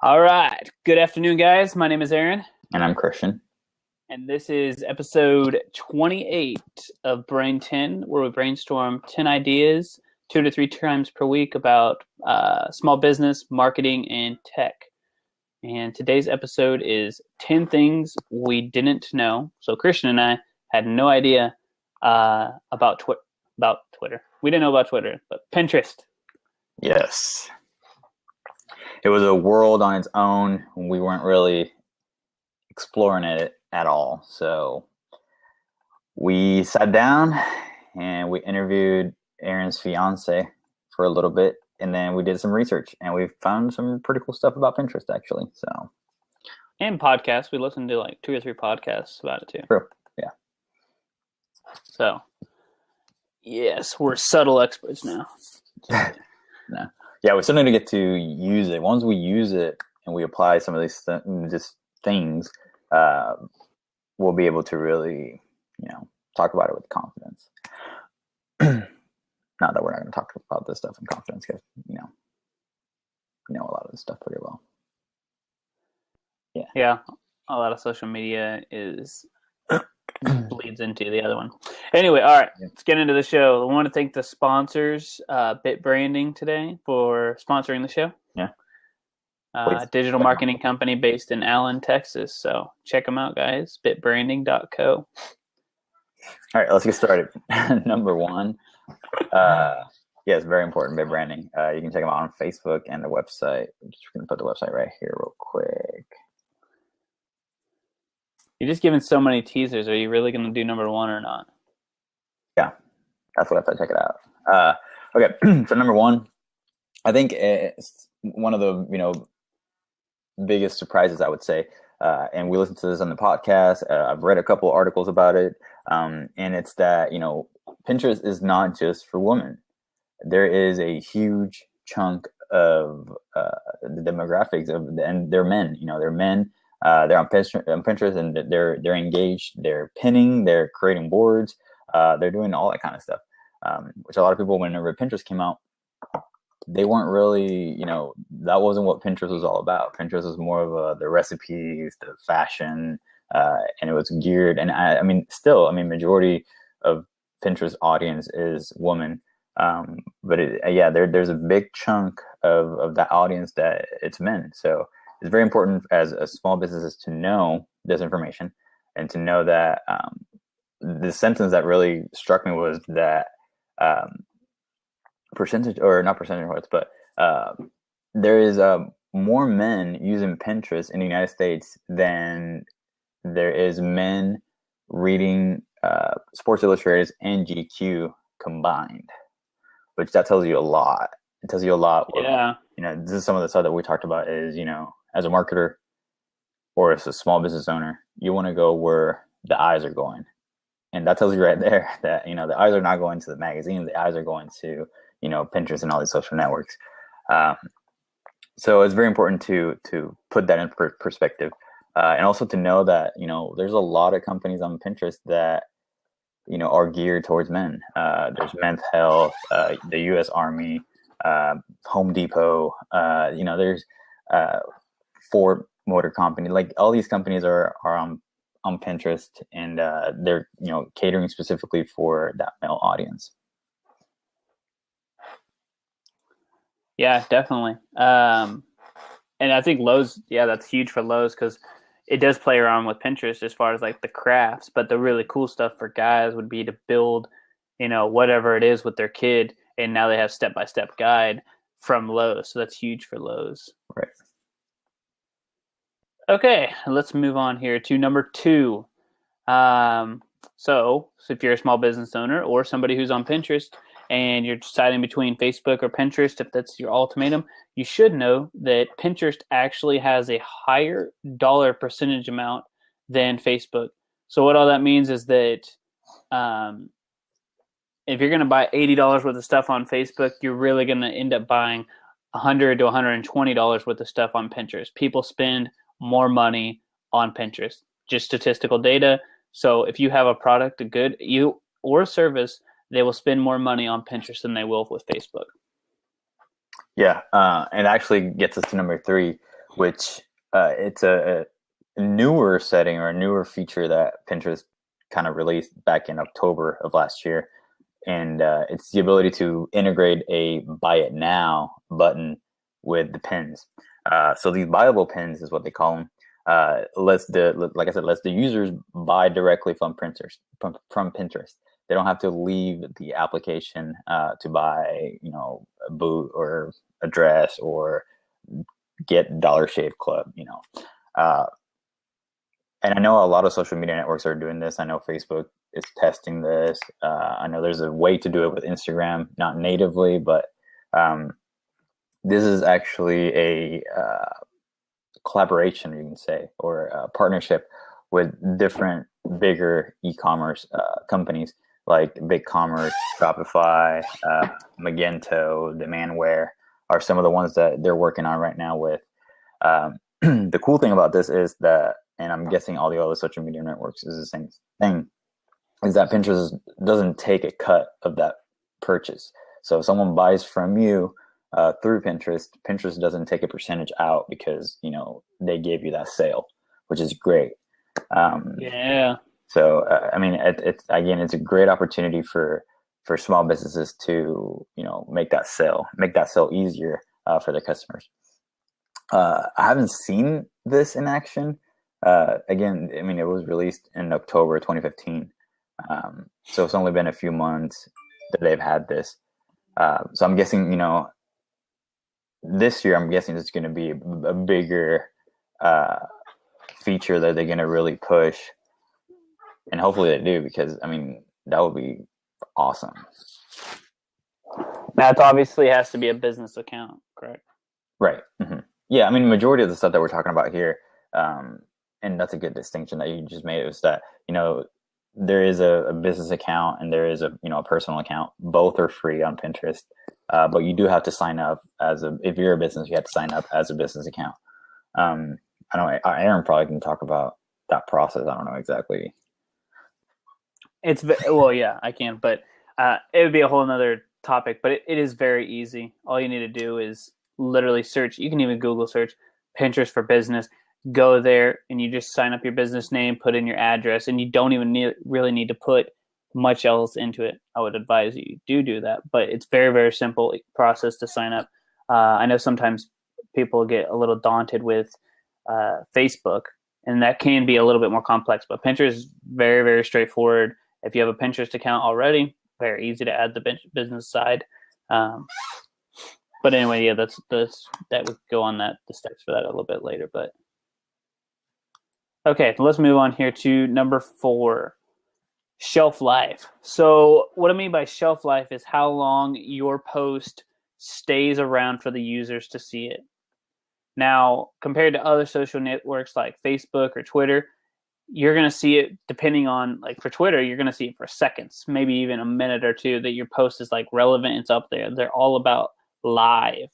All right. Good afternoon, guys. My name is Aaron, And I'm Christian. and this is episode 28 of Brain 10, where we brainstorm 10 ideas 2 to 3 times per week about small business, marketing, and tech. And today's episode is 10 things we didn't know. So Christian and I had no idea about Twitter. We didn't know about Twitter, but Pinterest. Yes. It was a world on its own. We weren't really exploring it at all. So we sat down and we interviewed Aaron's fiance for a little bit. And then we did some research and we found some pretty cool stuff about Pinterest, actually. So, And podcasts. We listened to like 2 or 3 podcasts about it too. true. Yeah. So, yes, we're subtle experts now. No. Yeah, we still need to get to use it. Once we use it and we apply some of these things, we'll be able to really, talk about it with confidence. Not that we're not going to talk about this stuff in confidence, because we know a lot of this stuff pretty well. Yeah, a lot of social media bleeds into the other one. Anyway, all right, let's get into the show. I want to thank the sponsors, BitBranding today, for sponsoring the show. Yeah. Digital marketing company based in Allen, Texas. So check them out, guys. BitBranding.co. All right, let's get started. Number one. Yes, very important, BitBranding. You can check them out on Facebook and the website. I'm just going to put the website right here real quick. You're just giving so many teasers. Are you really going to do number one or not? Yeah, that's what I thought. Check it out. Okay, so number one, I think it's one of the biggest surprises, I would say. And we listened to this on the podcast. I've read a couple articles about it, and it's that Pinterest is not just for women. There is a huge chunk of the demographics and they're men. They're men. They're on Pinterest and they're engaged. They're pinning. They're creating boards. They're doing all that kind of stuff. Which a lot of people, whenever Pinterest came out, they weren't really, that wasn't what Pinterest was all about. Pinterest was more of the recipes, the fashion, and it was geared. And I mean, majority of Pinterest audience is women. But there's a big chunk of that audience that it's men. So it's very important as a small businesses to know this information and to know that the sentence that really struck me was that there is more men using Pinterest in the United States than there is men reading Sports Illustrated and GQ combined, which that tells you a lot. It tells you a lot. Yeah. This is some of the stuff that we talked about is, as a marketer or as a small business owner, you want to go where the eyes are going. And that tells you right there that, the eyes are not going to the magazine. The eyes are going to, Pinterest and all these social networks. So it's very important to put that in perspective. And also to know that, there's a lot of companies on Pinterest that, are geared towards men. There's Men's Health, the U.S. Army, Home Depot, there's Ford Motor Company. Like all these companies are on Pinterest, and they're catering specifically for that male audience. Yeah, definitely. And I think Lowe's, that's huge for Lowe's because it does play around with Pinterest as far as like the crafts, but the really cool stuff for guys would be to build, whatever it is with their kid, and now they have step-by-step guide from Lowe's. So that's huge for Lowe's. Right. Okay, let's move on here to number 2. So if you're a small business owner or somebody who's on Pinterest and you're deciding between Facebook or Pinterest, if that's your ultimatum, you should know that Pinterest actually has a higher dollar percentage amount than Facebook. So what all that means is that if you're going to buy $80 worth of stuff on Facebook, you're really going to end up buying $100 to $120 worth of stuff on Pinterest. People spend more money on Pinterest. Just statistical data. So if you have a product, a good or a service, they will spend more money on Pinterest than they will with Facebook. Yeah, and actually gets us to number 3. which it's a newer setting or a newer feature that Pinterest kind of released back in October of last year. And it's the ability to integrate a buy it now button with the pins. So these buyable pins is what they call them. Lets the users buy directly from Pinterest. They don't have to leave the application to buy, a boot or a dress or get Dollar Shave Club, and I know a lot of social media networks are doing this. I know Facebook is testing this. I know there's a way to do it with Instagram, not natively, but this is actually a collaboration, you can say, or a partnership with different bigger e-commerce companies like BigCommerce, Shopify, Magento, Demandware are some of the ones that they're working on right now with. The cool thing about this is that, and I'm guessing all the other social media networks is the same thing, is that Pinterest doesn't take a cut of that purchase. So if someone buys from you through Pinterest doesn't take a percentage out because, they gave you that sale, which is great. Yeah. So, it's a great opportunity for small businesses to, make that sale easier for their customers. I haven't seen this in action. It was released in October 2015. So it's only been a few months that they've had this. So I'm guessing, this year, I'm guessing it's going to be a bigger feature that they're going to really push. And hopefully they do, because, that would be awesome. That obviously has to be a business account, correct? Right. Mm-hmm. Yeah, majority of the stuff that we're talking about here, and that's a good distinction that you just made, is that, there is a business account and there is a personal account. Both are free on Pinterest, but you do have to sign up if you're a business, you have to sign up as a business account. I know Aaron probably can talk about that process. I don't know exactly. Yeah, I can, but it would be a whole nother topic, but it is very easy. All you need to do is literally search. You can even Google search Pinterest for business. Go there and you just sign up your business name, put in your address, and you don't even really need to put much else into it. I would advise you do that, but it's very, very simple process to sign up. I know sometimes people get a little daunted with Facebook, and that can be a little bit more complex, but Pinterest is very, very straightforward. If you have a Pinterest account already, very easy to add the business side. But anyway, yeah, that would go on the steps for that a little bit later. But okay, let's move on here to number 4, shelf life. So what I mean by shelf life is how long your post stays around for the users to see it. Now, compared to other social networks like Facebook or Twitter, you're going to see it depending on, like for Twitter, you're going to see it for seconds, maybe even a minute or two that your post is like relevant. It's up there. They're all about live.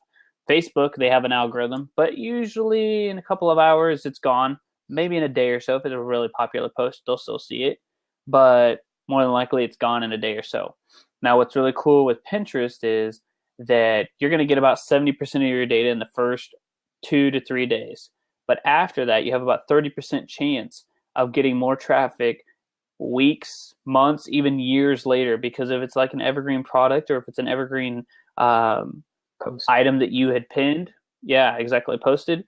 Facebook, they have an algorithm, but usually in a couple of hours, it's gone. Maybe in a day or so. If it's a really popular post, they'll still see it, but more than likely it's gone in a day or so. Now, what's really cool with Pinterest is that you're going to get about 70% of your data in the first 2 to 3 days. But after that, you have about 30% chance of getting more traffic weeks, months, even years later, because if it's like an evergreen product or if it's an evergreen item that you had pinned, posted,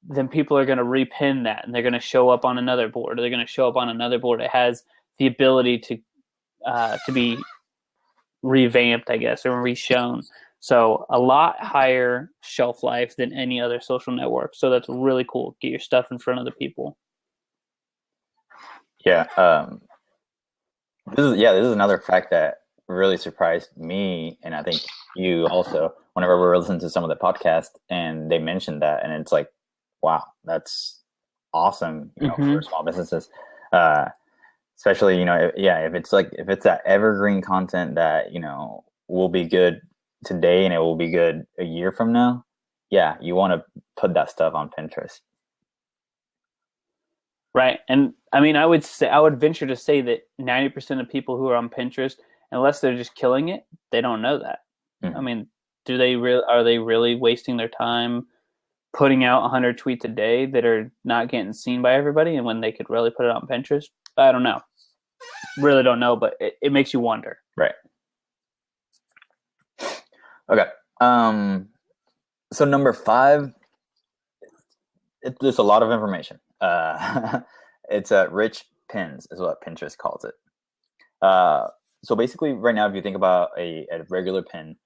then people are going to repin that and they're going to show up on another board, or they're going to show up on another board. It has the ability to be revamped, I guess, or reshown. So a lot higher shelf life than any other social network. So that's really cool. Get your stuff in front of the people. Yeah. This is another fact that really surprised me, and I think you also, whenever we were listening to some of the podcasts and they mentioned that, and it's like, wow, that's awesome, for small businesses. Especially, if it's that evergreen content that, will be good today and it will be good a year from now. Yeah, you want to put that stuff on Pinterest. Right. And I would venture to say that 90% of people who are on Pinterest, unless they're just killing it, they don't know that. Mm-hmm. Are they really wasting their time putting out 100 tweets a day that are not getting seen by everybody, and when they could really put it on Pinterest? I don't know. Really don't know, but it makes you wonder. Right. Okay. So number 5, there's a lot of information. It's rich pins is what Pinterest calls it. So basically, right now, if you think about a regular pin,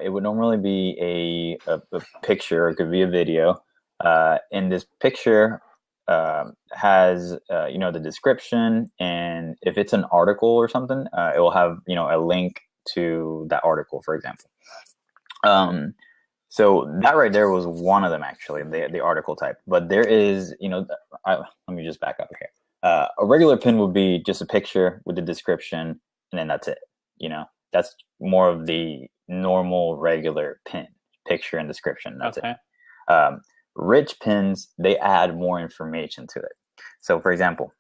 it would normally be a picture, or it could be a video. And this picture has the description, and if it's an article or something, it will have a link to that article, for example. So that right there was one of them, actually, the article type. But there is, let me just back up here. A regular pin would be just a picture with the description, and then that's it. That's more of the normal regular pin, picture and description. That's Okay. it. Rich pins, they add more information to it. So, for example,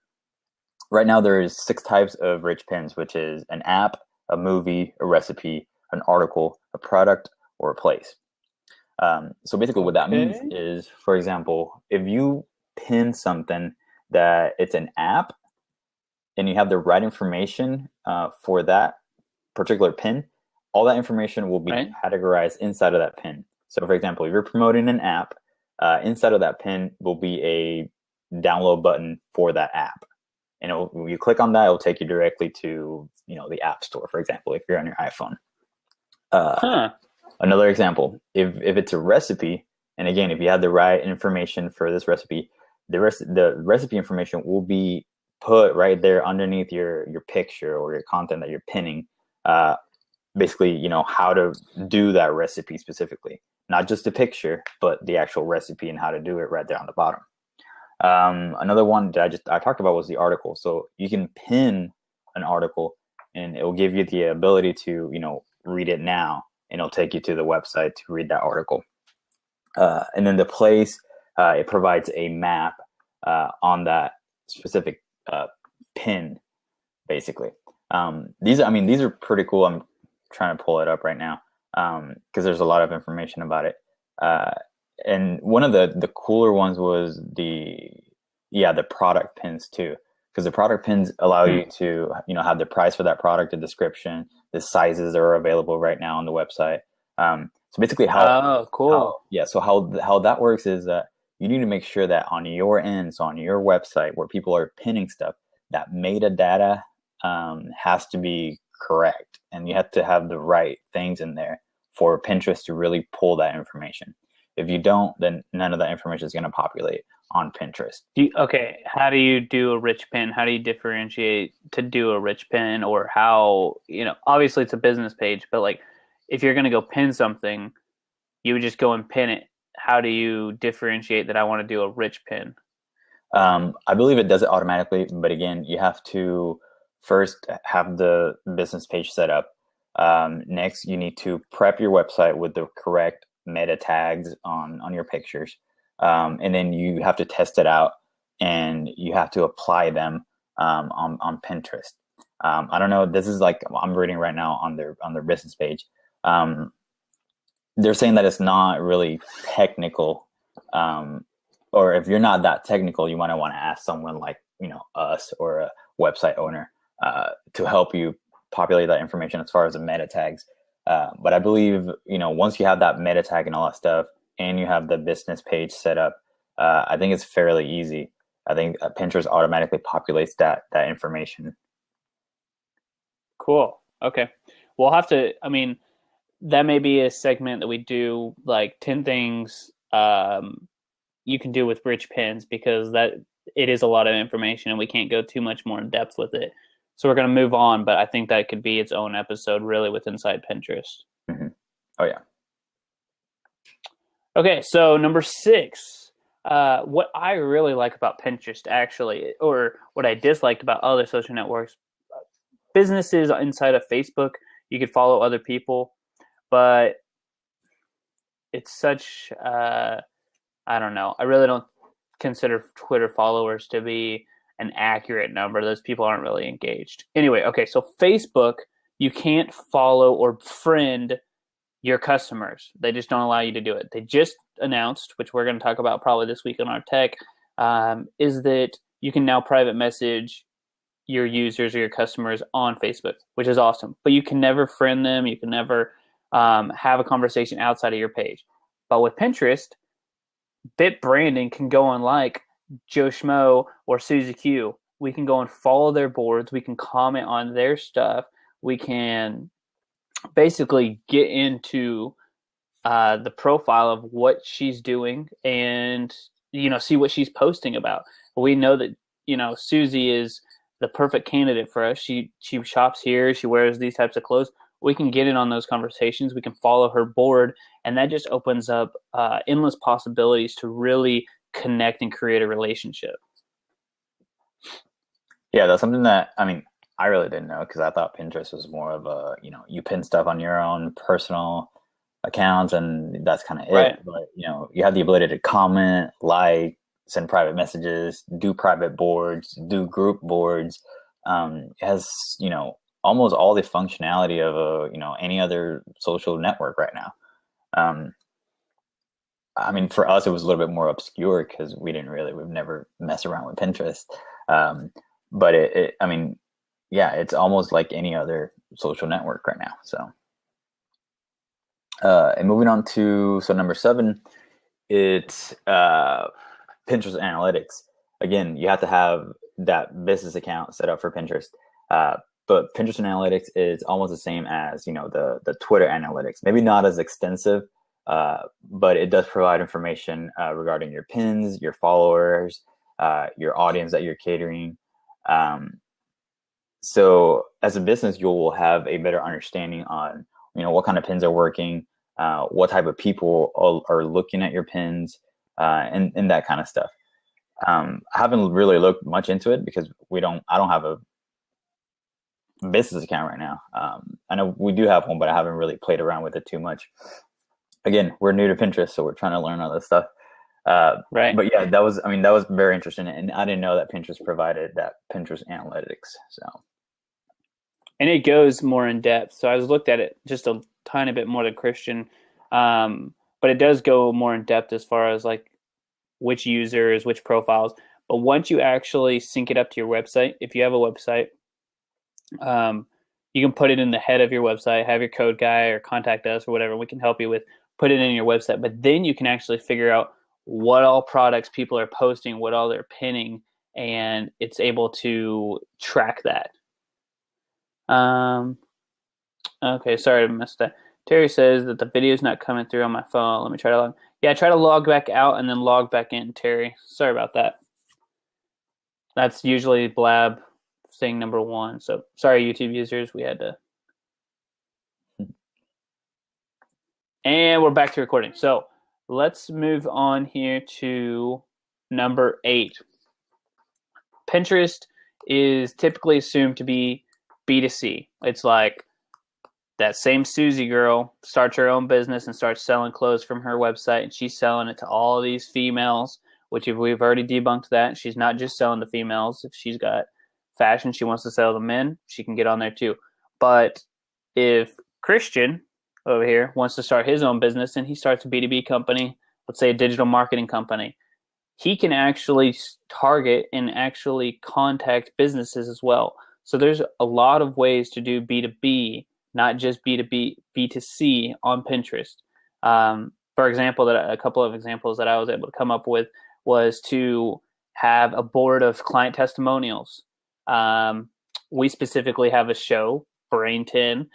right now there is 6 types of rich pins, which is an app, a movie, a recipe, an article, a product, or a place. So basically what that means is, for example, if you pin something that it's an app and you have the right information for that particular pin, all that information will be categorized inside of that pin. So for example, if you're promoting an app, inside of that pin will be a download button for that app. And when you click on that, it'll take you directly to the App Store, for example, if you're on your iPhone. Another example, if it's a recipe, and again, if you have the right information for this recipe, the recipe information will be put right there underneath your picture or your content that you're pinning. Basically, how to do that recipe specifically, not just the picture, but the actual recipe and how to do it right there on the bottom. Another one that I talked about was the article. So you can pin an article, and it will give you the ability to read it now. And it'll take you to the website to read that article. And then the place, it provides a map on that specific pin, basically. These are pretty cool. I'm trying to pull it up right now because there's a lot of information about it. And one of the cooler ones was the product pins too, because the product pins allow you to have the price for that product, the description, the sizes that are available right now on the website. So basically how that works is that you need to make sure that on your end, so on your website where people are pinning stuff, that metadata has to be correct, and you have to have the right things in there for Pinterest to really pull that information. If you don't, then none of that information is going to populate on Pinterest. How do you do a rich pin? How do you differentiate to do a rich pin? Or how, obviously it's a business page, but like if you're going to go pin something, you would just go and pin it. How do you differentiate that I want to do a rich pin? I believe it does it automatically, but again, you have to first have the business page set up. Next, you need to prep your website with the correct meta tags on your pictures. And then you have to test it out, and you have to apply them on Pinterest. I don't know. This is like I'm reading right now on their business page. They're saying that it's not really technical, or if you're not that technical, you might want to ask someone like us or a website owner to help you populate that information as far as the meta tags. But I believe once you have that meta tag and all that stuff, and you have the business page set up, I think it's fairly easy. I think Pinterest automatically populates that information. Cool. Okay. We'll have to, that may be a segment that we do, like 10 things you can do with rich pins, because that it is a lot of information and we can't go too much more in depth with it. So we're going to move on, but I think that could be its own episode really with Inside Pinterest. Mm-hmm. Oh, yeah. Okay, so number 6, what I really like about Pinterest actually, or what I disliked about other social networks, businesses inside of Facebook, you could follow other people, but it's such, I don't know. I really don't consider Twitter followers to be an accurate number. Those people aren't really engaged. Anyway, okay, so Facebook, you can't follow or friend your customers. They just don't allow you to do it. They just announced, which we're going to talk about probably this week on our tech, is that you can now private message your users or your customers on Facebook, which is awesome. But you can never friend them. You can never have a conversation outside of your page. But with Pinterest, BitBranding can go on like Joe Schmo or Susie Q. We can go and follow their boards. We can comment on their stuff. We can basically get into the profile of what she's doing and, see what she's posting about. We know that, Susie is the perfect candidate for us. She shops here. She wears these types of clothes. We can get in on those conversations. We can follow her board, and that just opens up endless possibilities to really connect and create a relationship. Yeah, that's something that, I really didn't know, because I thought Pinterest was more of a, you pin stuff on your own personal accounts and that's kind of it. Right. But, you have the ability to comment, like, send private messages, do private boards, do group boards. It has, almost all the functionality of any other social network right now. For us, it was a little bit more obscure because we've never messed around with Pinterest. But it's almost like any other social network right now. So, and moving on to number 7, it's Pinterest Analytics. Again, you have to have that business account set up for Pinterest. But Pinterest Analytics is almost the same as, the Twitter Analytics. Maybe not as extensive, but it does provide information regarding your pins, your followers, your audience that you're catering. So as a business, you will have a better understanding on, what kind of pins are working, what type of people are looking at your pins, and that kind of stuff. I haven't really looked much into it because I don't have a business account right now. I know we do have one, but I haven't really played around with it too much. Again, we're new to Pinterest, so we're trying to learn all this stuff. Right. But yeah, that was very interesting, and I didn't know that Pinterest provided that Pinterest Analytics. So, and it goes more in depth. So I was looked at it just a tiny bit more than Christian, but it does go more in depth as far as like which users, which profiles. But once you actually sync it up to your website, if you have a website, you can put it in the head of your website, have your code guy or contact us or whatever. We can help you with put it in your website. But then you can actually figure out what all products people are posting, what all they're pinning, and it's able to track that. Okay, sorry I missed that. Terry says that the video is not coming through on my phone. Let me try to log. Yeah, try to log back out and then log back in, Terry. Sorry about that. That's usually Blab thing number 1. So sorry, YouTube users. We had to. And we're back to recording. So let's move on here to number 8. Pinterest is typically assumed to be B2C. It's like that same Susie girl starts her own business and starts selling clothes from her website, and she's selling it to all of these females, which we've already debunked that. She's not just selling to females. If she's got fashion she wants to sell to men, she can get on there too. But if Christian over here wants to start his own business and he starts a B2B company, let's say a digital marketing company, he can actually target and actually contact businesses as well. So there's a lot of ways to do B2B, not just B2B, B2C on Pinterest. For example, a couple of examples that I was able to come up with was to have a board of client testimonials. We specifically have a show, Brain 10.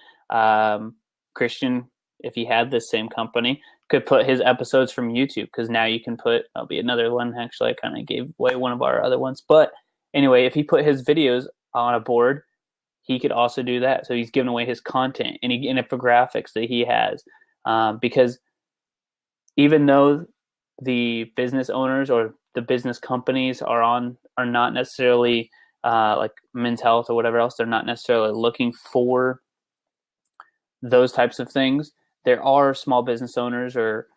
Christian, if he had this same company, could put his episodes from YouTube, because now you can put, that'll be another one. Actually, I kind of gave away one of our other ones. But anyway, if he put his videos on a board, he could also do that. So he's giving away his content and infographics that he has. Because even though the business owners or the business companies are not necessarily like Men's Health or whatever else, they're not necessarily looking for those types of things. There are small business owners or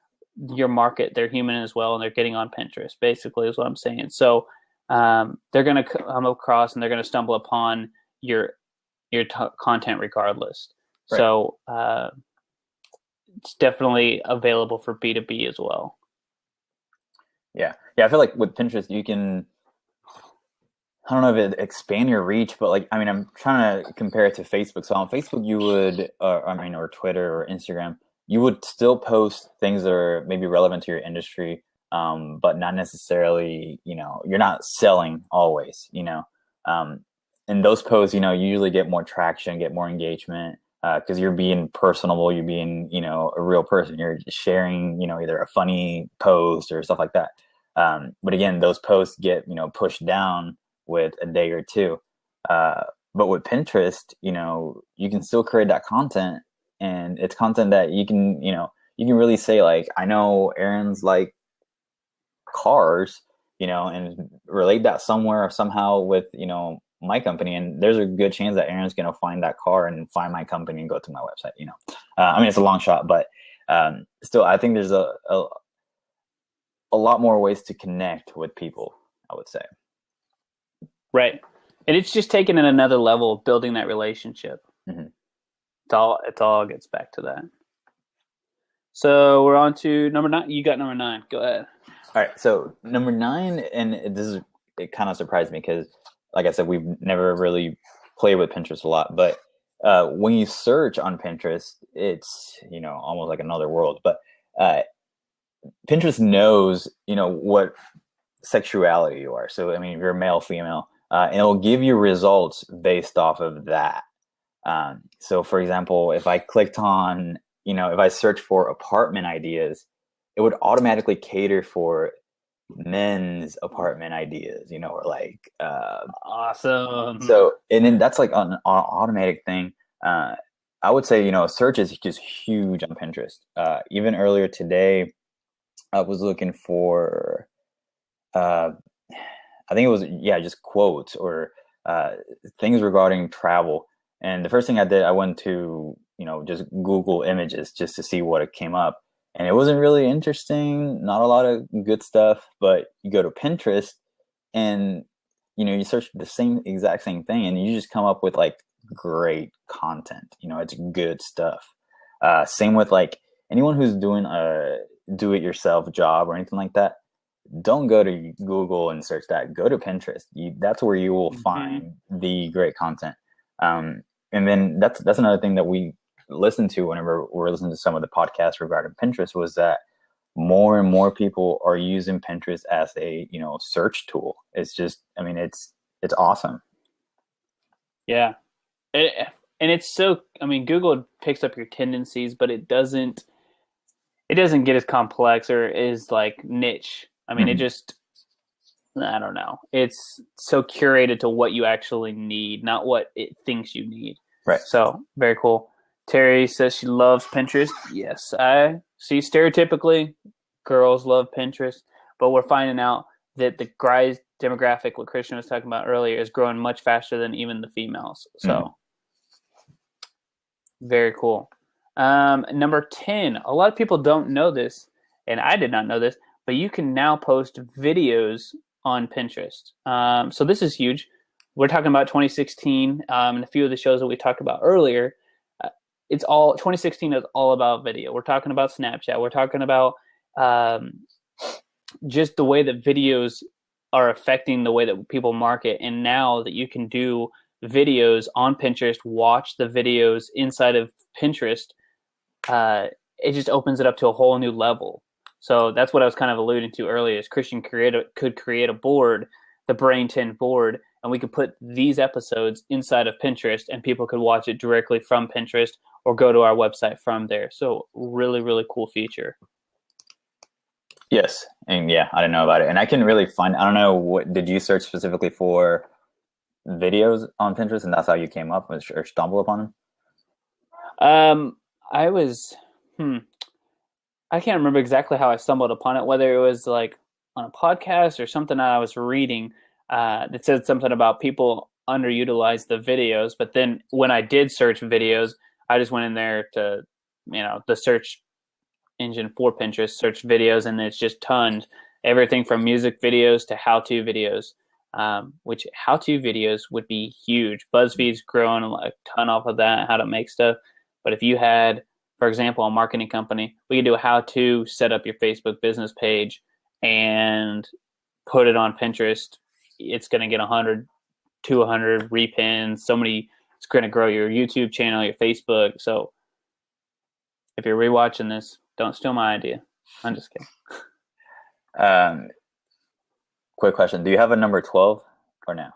your market, they're human as well, and they're getting on Pinterest, basically is what I'm saying. So they're going to come across and they're going to stumble upon your content regardless. Right. So it's definitely available for B2B as well. Yeah. Yeah. I feel like with Pinterest, you can, I don't know if it expand your reach, but like, I mean, I'm trying to compare it to Facebook. So on Facebook, you would, or Twitter or Instagram, you would still post things that are maybe relevant to your industry, but not necessarily, you're not selling always, and those posts, you usually get more traction, get more engagement, because you're being personable, you're being, a real person. You're sharing, either a funny post or stuff like that. But again, those posts get, pushed down with a day or two. But with Pinterest, you can still create that content, and it's content that you can really say like, I know Aaron's like cars, and relate that somewhere or somehow with, my company. And there's a good chance that Aaron's going to find that car and find my company and go to my website. I mean, it's a long shot, but still, I think there's a lot more ways to connect with people, I would say. Right. And it's just taken it another level of building that relationship. Mm-hmm. It all gets back to that. So we're on to number 9. You got number 9. Go ahead. All right. So number 9, and it kind of surprised me because, like I said, we've never really played with Pinterest a lot. But when you search on Pinterest, it's, almost like another world. But Pinterest knows, what sexuality you are. So, I mean, if you're male, female, and it will give you results based off of that. So, for example, if I clicked on, if I search for apartment ideas, it would automatically cater for men's apartment ideas, or like, awesome. So, and then that's like an automatic thing. I would say, search is just huge on Pinterest. Even earlier today, I was looking for, I think it was, just quotes or things regarding travel. And the first thing I did, I went to, just Google images just to see what it came up. And it wasn't really interesting, not a lot of good stuff. But you go to Pinterest and, you search the exact same thing, and you just come up with like great content. It's good stuff. Same with like anyone who's doing a do-it-yourself job or anything like that. Don't go to Google and search that. Go to Pinterest. That's where you will find the great content. And then that's another thing that we listen to whenever we're listening to some of the podcasts regarding Pinterest, was that more and more people are using Pinterest as a, search tool. It's just, I mean, it's awesome. Yeah. And it's so, I mean, Google picks up your tendencies, but it doesn't get as complex or is like niche. I mean, Mm-hmm. I don't know. It's so curated to what you actually need, not what it thinks you need. Right. So very cool. Terry says she loves Pinterest. Yes, I see. Stereotypically, girls love Pinterest, but we're finding out that the guys demographic, what Christian was talking about earlier, is growing much faster than even the females. So very cool. Number 10. A lot of people don't know this, and I did not know this, but you can now post videos on Pinterest. So this is huge. We're talking about 2016, and a few of the shows that we talked about earlier. 2016 is all about video. We're talking about Snapchat. We're talking about just the way that videos are affecting the way that people market. And now that you can do videos on Pinterest, watch the videos inside of Pinterest, it just opens it up to a whole new level. So that's what I was kind of alluding to earlier, is Christian could create a board, the Brain 10 board, and we could put these episodes inside of Pinterest, and people could watch it directly from Pinterest or go to our website from there. So really, really cool feature. Yes. And I didn't know about it. And I can really find, I don't know, what did you search specifically for videos on Pinterest, and that's how you came up or stumble upon them? I was, I can't remember exactly how I stumbled upon it, whether it was like on a podcast or something that I was reading that said something about people underutilize the videos. But then when I did search videos, I just went in there to, the search engine for Pinterest, search videos, and it's just tons. Everything from music videos to how-to videos, which how-to videos would be huge. BuzzFeed's growing a ton off of that, how to make stuff. But if you had, for example, a marketing company, we could do a how-to set up your Facebook business page and put it on Pinterest, it's going to get 100, 200 repins. So many. It's going to grow your YouTube channel, your Facebook. So if you're rewatching this, don't steal my idea. I'm just kidding. Quick question: do you have a number 12 or no?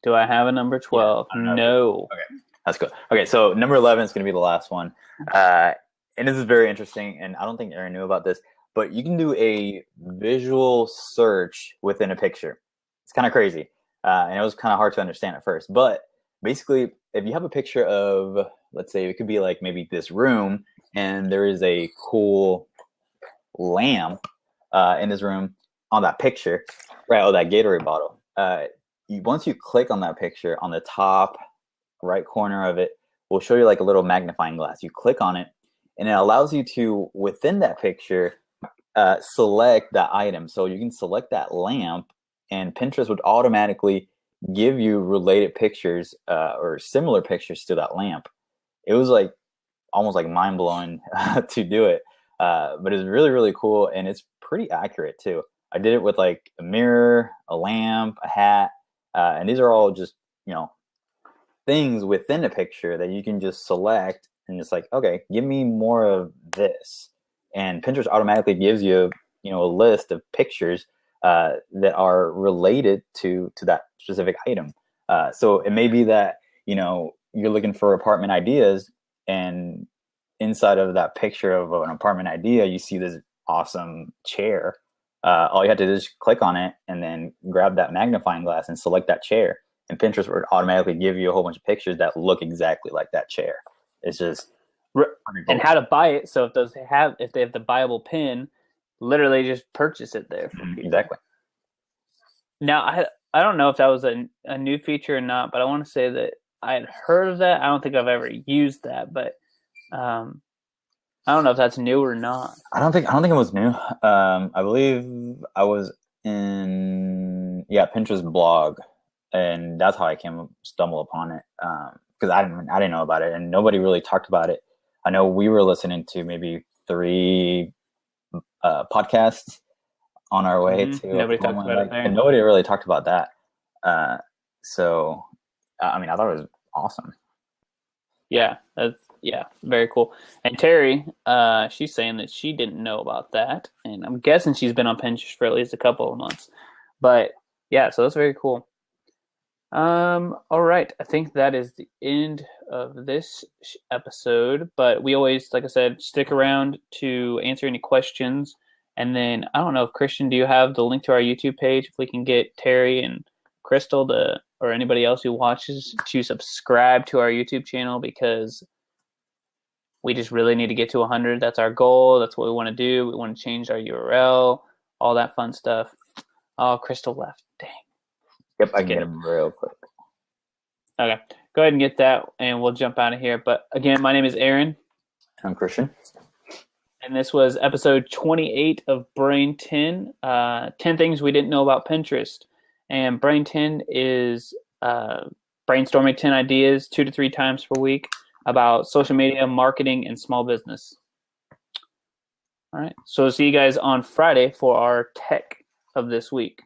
Do I have a number 12? Yeah, no. Okay, that's good. Okay, so number 11 is going to be the last one. And this is very interesting, and I don't think Aaron knew about this, but you can do a visual search within a picture. It's kind of crazy, and it was kind of hard to understand at first. But basically, if you have a picture of, let's say, it could be like maybe this room, and there is a cool lamp in this room on that picture, right? Oh, that Gatorade bottle. Once you click on that picture, on the top right corner of it, will show you like a little magnifying glass. You click on it, and it allows you to, within that picture, select that item. So you can select that lamp, and Pinterest would automatically give you related pictures or similar pictures to that lamp. It was like almost like mind blowing to do it, but it's really, really cool, and it's pretty accurate too. I did it with like a mirror, a lamp, a hat, and these are all just, things within a picture that you can just select and just like, okay, give me more of this. And Pinterest automatically gives you, a list of pictures that are related to that specific item. So it may be that, you're looking for apartment ideas, and inside of that picture of an apartment idea, you see this awesome chair. All you have to do is click on it and then grab that magnifying glass and select that chair. And Pinterest would automatically give you a whole bunch of pictures that look exactly like that chair. It's just and how to buy it. So if they have the buyable pin, literally just purchase it there. Exactly. Now I don't know if that was a new feature or not, but I want to say that I had heard of that. I don't think I've ever used that, but I don't know if that's new or not. I don't think it was new. I believe I was in Pinterest blog, and that's how I stumble upon it, because I didn't know about it, and nobody really talked about it. I know we were listening to maybe 3 podcasts on our way to nobody talked about it, and nobody really talked about that. So I thought it was awesome. Yeah, very cool. And Terry, she's saying that she didn't know about that, and I'm guessing she's been on Pinterest for at least a couple of months. But yeah, so that's very cool. All right, I think that is the end of this episode. But we always, like I said, stick around to answer any questions. And then I don't know, Christian, do you have the link to our YouTube page? If we can get Terry and Crystal or anybody else who watches to subscribe to our YouTube channel, because we just really need to get to 100. That's our goal. That's what we want to do. We want to change our URL, all that fun stuff. Oh, Crystal left. Dang. Yep, I can get him real quick. Okay, go ahead and get that, and we'll jump out of here. But again, my name is Aaron. I'm Christian. And this was episode 28 of Brain 10, 10 things we didn't know about Pinterest. And Brain 10 is brainstorming 10 ideas 2 to 3 times per week about social media, marketing, and small business. All right, so see you guys on Friday for our tech of this week.